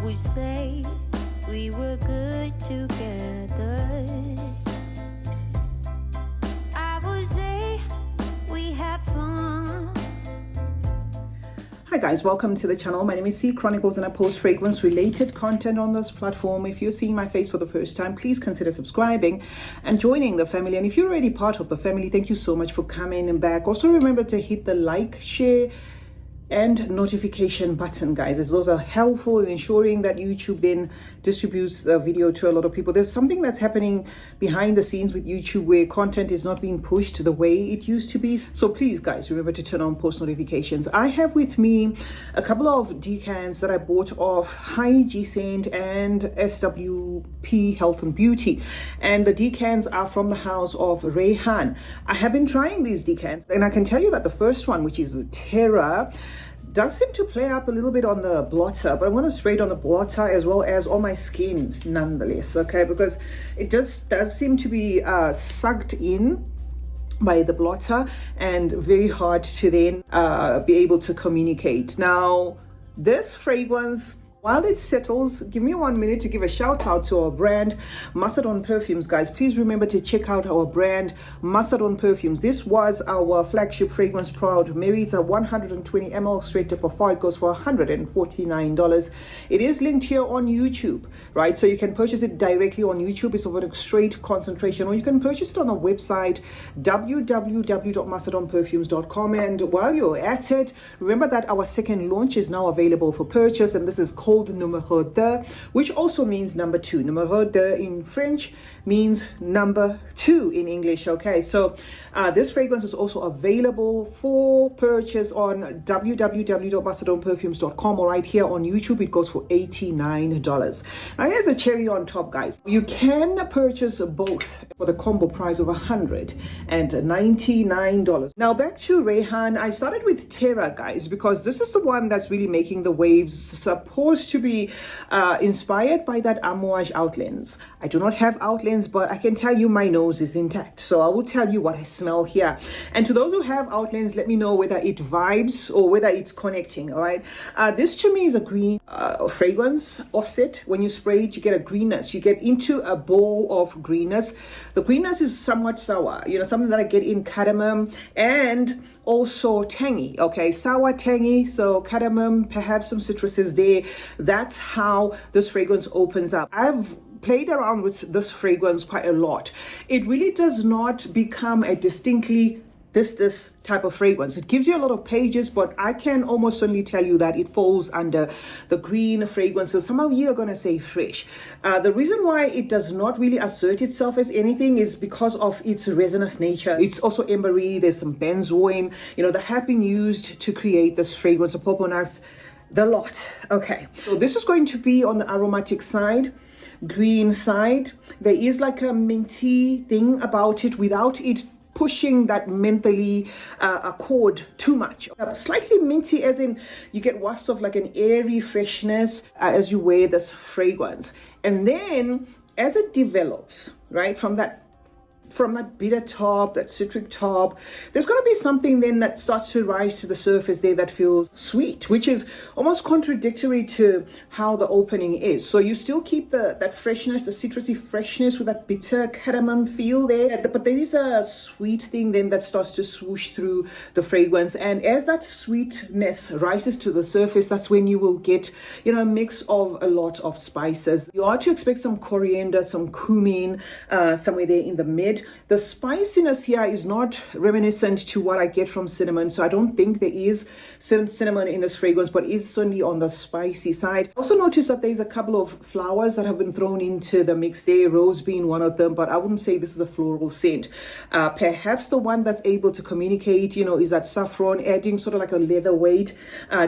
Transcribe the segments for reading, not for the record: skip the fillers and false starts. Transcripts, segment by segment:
would say we were good together. I would say we had fun. Hi guys, welcome to the channel. My name is CeeChronicles and I post fragrance related content on this platform. If you're seeing my face for the first time, please consider subscribing and joining the family. And if you're already part of the family, thank you so much for coming and back. Also remember to hit the like, share and notification button, guys, as those are helpful in ensuring that YouTube then distributes the video to a lot of people. There's something that's happening behind the scenes with YouTube where content is not being pushed the way it used to be. So please, guys, remember to turn on post notifications. I have with me a couple of decants that I bought off High G Scent and SWP Health and Beauty, and the decants are from the house of Rayhaan. I have been trying these decants and I can tell you that the first one, which is Terra, does seem to play up a little bit on the blotter, but I'm going to spray it on the blotter as well as on my skin nonetheless, okay, because it just does seem to be sucked in by the blotter and very hard to then be able to communicate. Now this fragrance, while it settles, give me 1 minute to give a shout out to our brand Macedon Perfumes, guys. Please remember to check out our brand Macedon Perfumes. This was our flagship fragrance, Proud Mary. It's a 120 ml straight to parfum. It goes for $149. It is linked here on YouTube, right? So you can purchase it directly on YouTube. It's of a straight concentration, or you can purchase it on our website www.macedonperfumes.com. and while you're at it, remember that our second launch is now available for purchase, and this is called numéro 2, which also means number 2. Numéro 2 in French means number 2 in English, okay? So this fragrance is also available for purchase on www.macedonperfumes.com, or right here on YouTube. It goes for $89. Now here's a cherry on top, guys. You can purchase both for the combo price of $199. Now back to Rayhaan. I started with Terra, guys, because this is the one that's really making the waves, supposed to be inspired by that Amouage Outlens. I do not have Outlens, but I can tell you my nose is intact, so I will tell you what I smell here. And to those who have Outlens, let me know whether it vibes or whether it's connecting. All right, this to me is a green fragrance offset. When you spray it, you get a greenness. You get into a bowl of greenness. The greenness is somewhat sour, you know, something that I get in cardamom and also tangy, okay, sour, tangy, so cardamom, perhaps some citruses there. That's how this fragrance opens up. I've played around with this fragrance quite a lot. It really does not become a distinctly this type of fragrance. It gives you a lot of pages, but I can almost certainly tell you that it falls under the green fragrances. Some of you are going to say fresh. The reason why it does not really assert itself as anything is because of its resinous nature. It's also ambery, there's some benzoin, you know, that have been used to create this fragrance of poponax, the lot. Okay, so this is going to be on the aromatic side, green side. There is like a minty thing about it without it pushing that mentally accord too much. Slightly minty, as in you get wafts of like an airy freshness as you wear this fragrance. And then as it develops, right, from that bitter top, that citric top, there's going to be something then that starts to rise to the surface there that feels sweet, which is almost contradictory to how the opening is. So you still keep that freshness, the citrusy freshness with that bitter cardamom feel there, but there is a sweet thing then that starts to swoosh through the fragrance. And as that sweetness rises to the surface, that's when you will get, you know, a mix of a lot of spices. You are to expect some coriander, some cumin, somewhere there in the mid. The spiciness here is not reminiscent to what I get from cinnamon, so I don't think there is cinnamon in this fragrance, but is certainly on the spicy side. Also notice that there's a couple of flowers that have been thrown into the mix there, rose being one of them, but I wouldn't say this is a floral scent. Perhaps the one that's able to communicate, you know, is that saffron, adding sort of like a leather weight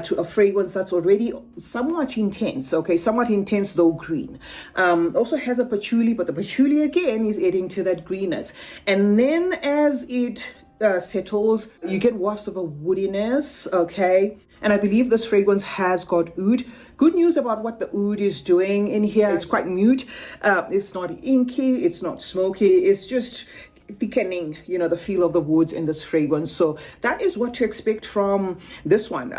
to a fragrance that's already somewhat intense, okay, somewhat intense though green. Also has a patchouli, but the patchouli again is adding to that greenness. And then as it settles, you get wafts of a woodiness, okay? And I believe this fragrance has got oud. Good news about what the oud is doing in here. It's quite mute. It's not inky. It's not smoky. It's just thickening, you know, the feel of the woods in this fragrance. So that is what to expect from this one.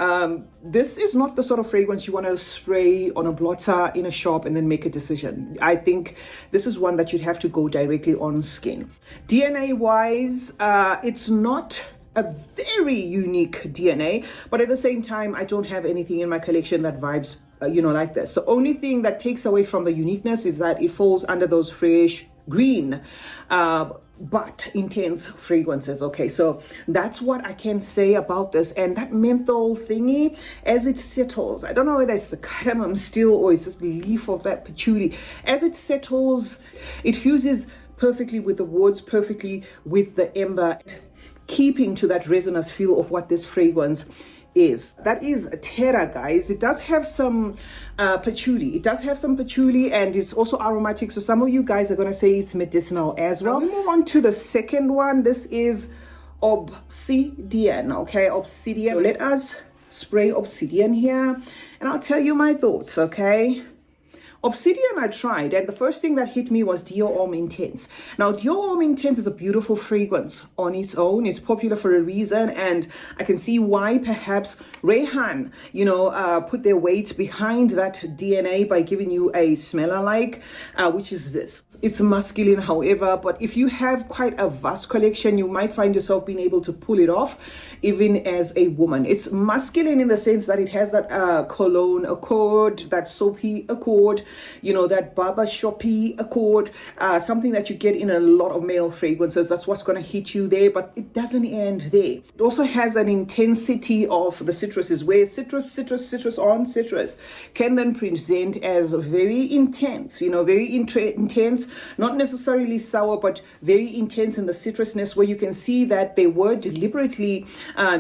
This is not the sort of fragrance you want to spray on a blotter in a shop and then make a decision. I think this is one that you'd have to go directly on skin. DNA wise, it's not a very unique DNA, but at the same time, I don't have anything in my collection that vibes you know, like this. The only thing that takes away from the uniqueness is that it falls under those fresh green but intense fragrances. Okay, so that's what I can say about this. And that menthol thingy, as it settles, I don't know whether it's the cardamom still or it's just the leaf of that patchouli, as it settles, it fuses perfectly with the woods, perfectly with the ember, keeping to that resinous feel of what this fragrance is. That is Terra, guys. It does have some patchouli. It does have some patchouli, and it's also aromatic. So some of you guys are going to say it's medicinal as well. Now we move on to the second one. This is Obsidian. Okay, Obsidian. So let us spray Obsidian here, and I'll tell you my thoughts. Okay. Obsidian I tried, and the first thing that hit me was Dior Homme Intense. Now, Dior Homme Intense is a beautiful fragrance on its own. It's popular for a reason, and I can see why perhaps Rayhaan, you know, put their weight behind that DNA by giving you a smell-alike, which is this. It's masculine, however, but if you have quite a vast collection, you might find yourself being able to pull it off, even as a woman. It's masculine in the sense that it has that cologne accord, that soapy accord, you know, that barbershoppy accord, something that you get in a lot of male fragrances. That's what's going to hit you there, but it doesn't end there. It also has an intensity of the citruses, where citrus on citrus can then present as very intense, you know, very intense, not necessarily sour, but very intense in the citrusness, where you can see that they were deliberately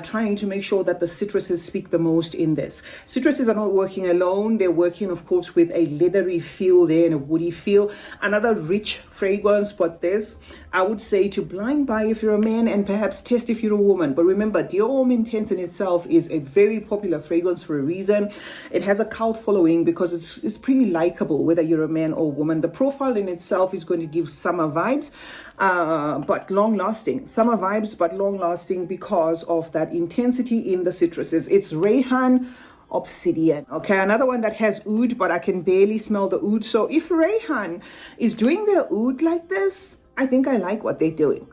trying to make sure that the citruses speak the most in this. Citruses are not working alone. They're working, of course, with a leathery feel there and a woody feel. Another rich fragrance, but this, I would say to blind buy if you're a man and perhaps test if you're a woman. But remember, Dior Homme Intense in itself is a very popular fragrance for a reason. It has a cult following because it's pretty likable, whether you're a man or woman. The profile in itself is going to give summer vibes, but long lasting. Summer vibes, but long lasting because of that intensity in the citruses. It's Rayhaan Obsidian. Okay, another one that has oud, but I can barely smell the oud. So if Rayhaan is doing their oud like this, I think I like what they're doing.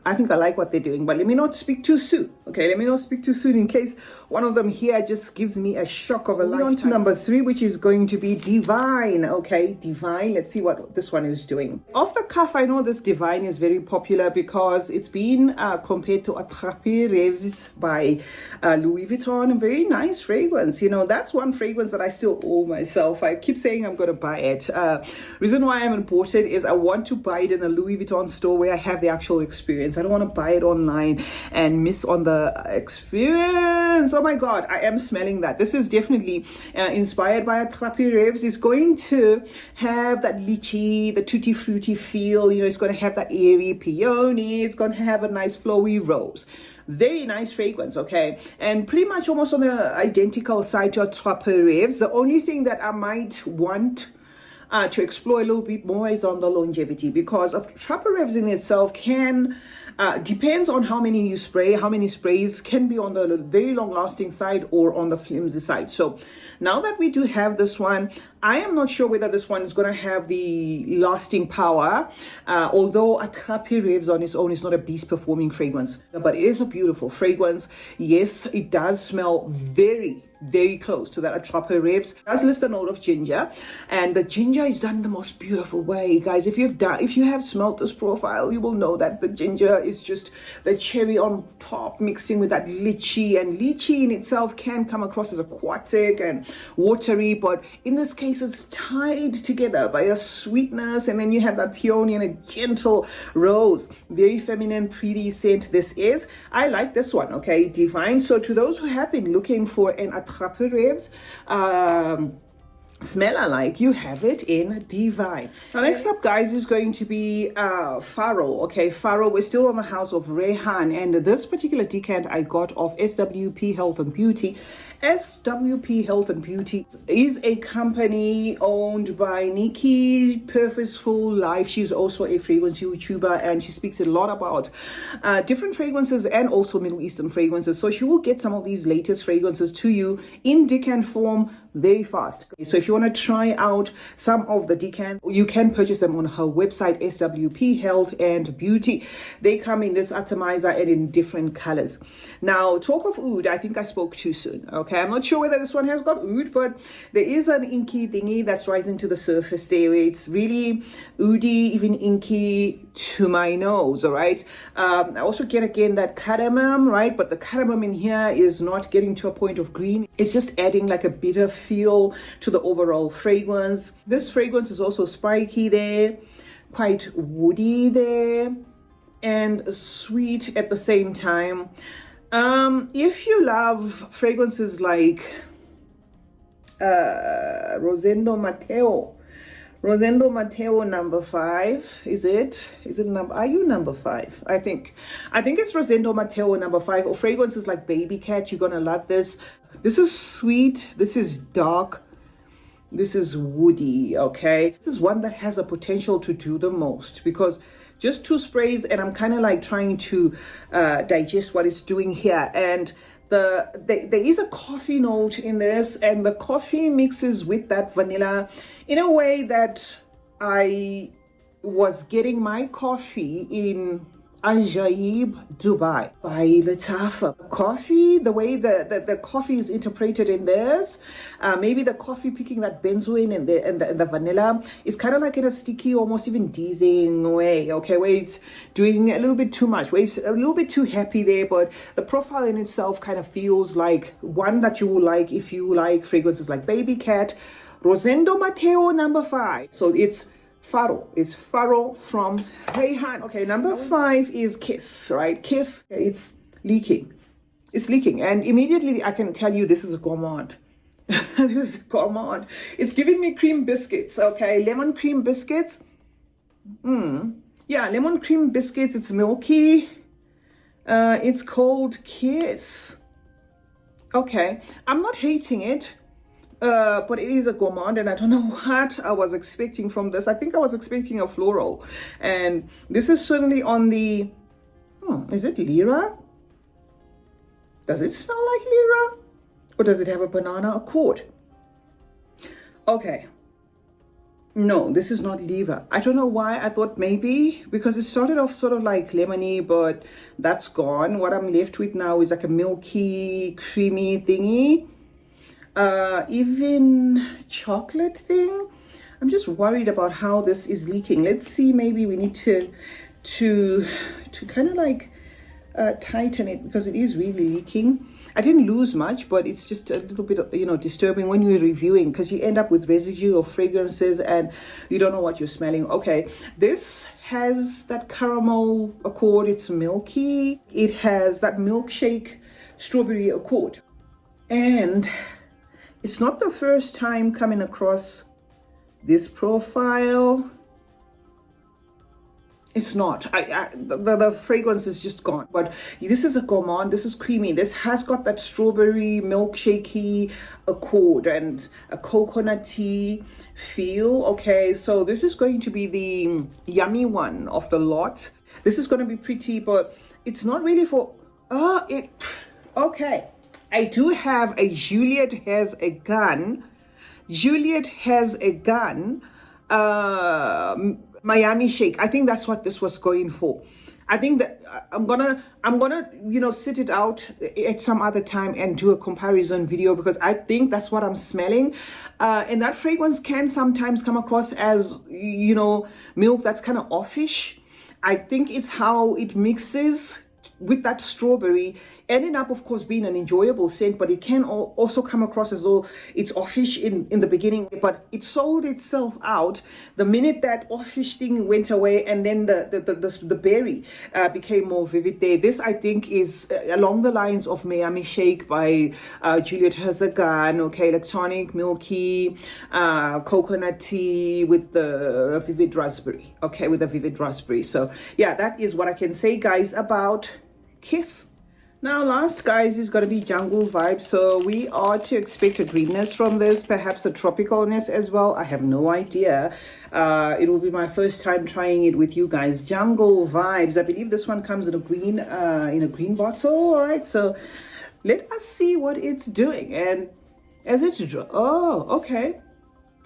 But let me not speak too soon. Okay, let me not speak too soon in case one of them here just gives me a shock of a lifetime. On to number 3, which is going to be Divine. Okay, Divine. Let's see what this one is doing. Off the cuff, I know this Divine is very popular because it's been compared to Attrape Rêves by Louis Vuitton. A very nice fragrance. You know, that's one fragrance that I still owe myself. I keep saying I'm going to buy it. Reason why I haven't bought it is I want to buy it in a Louis Vuitton store where I have the actual experience. I don't want to buy it online and miss on the experience. Oh my God, I am smelling that. This is definitely inspired by Attrape Rêves. It's going to have that lychee, the tutti frutti feel. You know, it's going to have that airy peony. It's going to have a nice flowy rose. Very nice fragrance, okay? And pretty much almost on the identical side to Attrape Rêves. The only thing that I might want to explore a little bit more is on the longevity, because Attrape Rêves in itself can depends on how many you spray. How many sprays can be on the very long lasting side or on the flimsy side. So now that we do have this one, I am not sure whether this one is going to have the lasting power, although Attrape Rêves on its own is not a beast performing fragrance, but it is a beautiful fragrance. Yes, it does smell very close to that Attrape Rêves. It does list a note of ginger, and the ginger is done in the most beautiful way, guys. If you have smelled this profile, you will know that the ginger is just the cherry on top mixing with that lychee, and lychee in itself can come across as aquatic and watery, but in this case it's tied together by a sweetness, and then you have that peony and a gentle rose. Very feminine, pretty scent this is. I like this one, okay, Divine. So to those who have been looking for an Attrape Rêves smell alike, you have it in Divine. Now next up, guys, is going to be Pharaoh. Okay, Pharaoh, we're still on the house of Rayhaan, and this particular decant I got off SWP Health and Beauty, SWP Health and Beauty is a company owned by Nikki Purposeful Life. She's also a fragrance YouTuber, and she speaks a lot about different fragrances and also Middle Eastern fragrances. So she will get some of these latest fragrances to you in decant form very fast. So if you want to try out some of the decants, you can purchase them on her website, SWP Health and Beauty. They come in this atomizer and in different colors. Now, talk of oud, I think I spoke too soon. Okay, I'm not sure whether this one has got oud, but there is an inky thingy that's rising to the surface there. It's really oudy, even inky to my nose. All right. I also get again that cardamom, right? But the cardamom in here is not getting to a point of green. It's just adding like a bitter feel to the overall fragrance. This fragrance is also spiky there, quite woody there, and sweet at the same time. If you love fragrances like Rosendo Mateo number 5, is it number, are you number 5? I think it's Rosendo Mateo number 5, or fragrances like Baby Cat. You're gonna love this. This is sweet, this is dark, this is woody. Okay, this is one that has a potential to do the most, because just 2 sprays and I'm kind of like trying to digest what it's doing here. And there is a coffee note in this, and the coffee mixes with that vanilla in a way that I was getting my coffee in Ajaib, Dubai by Latafa. Coffee, the way the coffee is interpreted in this, maybe the coffee picking that benzoin and the vanilla is kind of like in a sticky, almost even teasing way, okay, where it's doing a little bit too much, where it's a little bit too happy there, but the profile in itself kind of feels like one that you will like if you like fragrances like Baby Cat. Rosendo Mateo number 5. So it's Pharaoh. It's Pharaoh from Rayhaan. Okay, number 5 is Kiss, right? Kiss, it's leaking. It's leaking. And immediately I can tell you this is a gourmand. This is a gourmand. It's giving me cream biscuits, okay? Lemon cream biscuits. Yeah, lemon cream biscuits. It's milky. It's called Kiss. Okay, I'm not hating it. But it is a gourmand, and I don't know what I was expecting from this. I think I was expecting a floral, and this is certainly on the, is it Lira? Does it smell like Lira? Or does it have a banana accord? Okay. No, this is not Lira. I don't know why. I thought maybe because it started off sort of like lemony, but that's gone. What I'm left with now is like a milky, creamy thingy. Even chocolate thing. I'm just worried about how this is leaking. Let's see, maybe we need to kind of like tighten it, because it is really leaking. I didn't lose much, but it's just a little bit, disturbing when you're reviewing, because you end up with residue of fragrances and you don't know what you're smelling. Okay, this has that caramel accord. It's milky. It has that milkshake strawberry accord, and it's not the first time coming across this profile. It's not. The fragrance is just gone. But this is a gourmand. This is creamy. This has got that strawberry milkshakey accord and a coconutty feel. Okay, so this is going to be the yummy one of the lot. This is going to be pretty, but it's not really for. Okay. I do have a Juliet Has a Gun. Juliet Has a Gun. Miami Shake. I think that's what this was going for. I think that I'm gonna sit it out at some other time and do a comparison video, because I think that's what I'm smelling. And that fragrance can sometimes come across as, milk that's kind of offish. I think it's how it mixes with that strawberry, ending up of course being an enjoyable scent, but it can also come across as though it's offish in the beginning, but it sold itself out the minute that offish thing went away, and then the berry became more vivid there. This I think is along the lines of Miami Shake by Juliet Has a Gun. Okay, electronic, milky, coconutty with the vivid raspberry. Okay, with the vivid raspberry. So yeah, that is what I can say, guys, about Kiss. Now last, guys, is going to be jungle vibes. So we are to expect a greenness from this, perhaps a tropicalness as well. I have no idea. It will be my first time trying it with you guys. Jungle vibes. I believe this one comes in a green bottle. All right, so let us see what it's doing. And as it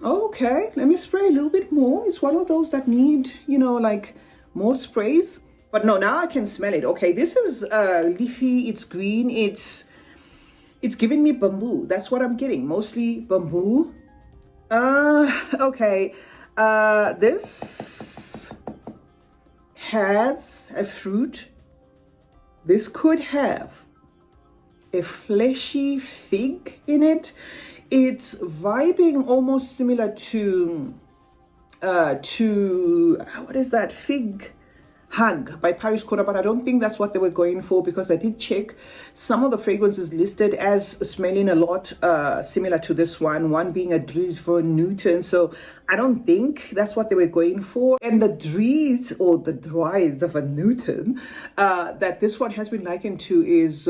okay, let me spray a little bit more. It's one of those that need, like more sprays. But no, now I can smell it. Okay, this is leafy, it's green, it's giving me bamboo. That's what I'm getting, mostly bamboo. Okay, this has a fruit. This could have a fleshy fig in it. It's vibing almost similar to what is that, fig Hug by Paris Corner, but I don't think that's what they were going for, because I did check some of the fragrances listed as smelling a lot similar to this one being a Dries Van Noten. So I don't think that's what they were going for. And the Dries, or the Dries Van Noten, that this one has been likened to is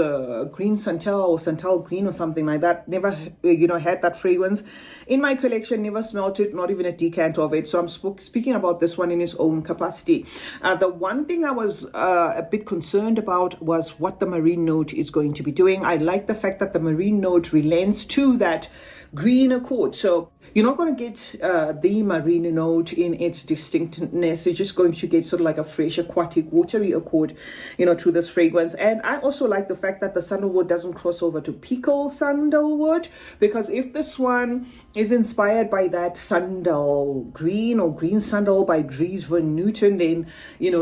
Green Santal or Santal Green or something like that. Never, had that fragrance in my collection, never smelled it, not even a decant of it. So I'm speaking about this one in its own capacity. The one thing I was a bit concerned about was what the marine note is going to be doing. I like the fact that the marine note relents to that green accord. So you're not going to get the marine note in its distinctness. You're just going to get sort of like a fresh, aquatic, watery accord, to this fragrance. And I also like the fact that the sandalwood doesn't cross over to pickle sandalwood, because if this one is inspired by that sandal green or green sandal by Dries Van Noten, then,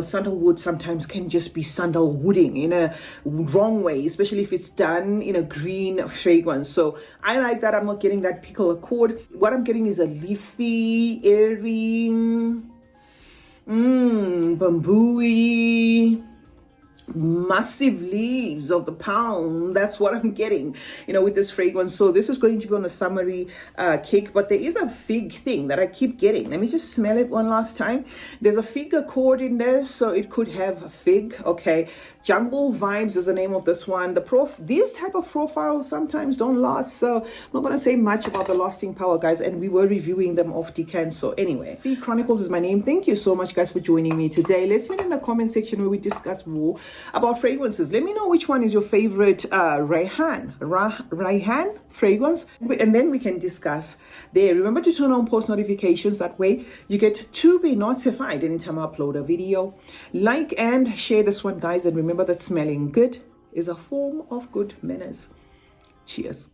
sandalwood sometimes can just be sandalwooding in a wrong way, especially if it's done in a green fragrance. So I like that. I'm not getting that pickle accord. What I'm getting is a leafy, airy, bamboo-y, massive leaves of the palm. That's what I'm getting, with this fragrance. So this is going to be on a summery kick, but there is a fig thing that I keep getting. Let me just smell it one last time. There's a fig accord in there, so it could have a fig. Okay, jungle vibes is the name of this one. These type of profiles sometimes don't last, so I'm not going to say much about the lasting power, guys, and we were reviewing them off decants. So anyway, CeeChronicles is my name. Thank you so much, guys, for joining me today. Let's meet in the comment section where we discuss more about fragrances. Let me know which one is your favorite Rayhaan fragrance, and then we can discuss there. Remember to turn on post notifications. That way you get to be notified anytime I upload a video. Like and share this one, guys, and remember that smelling good is a form of good manners. Cheers.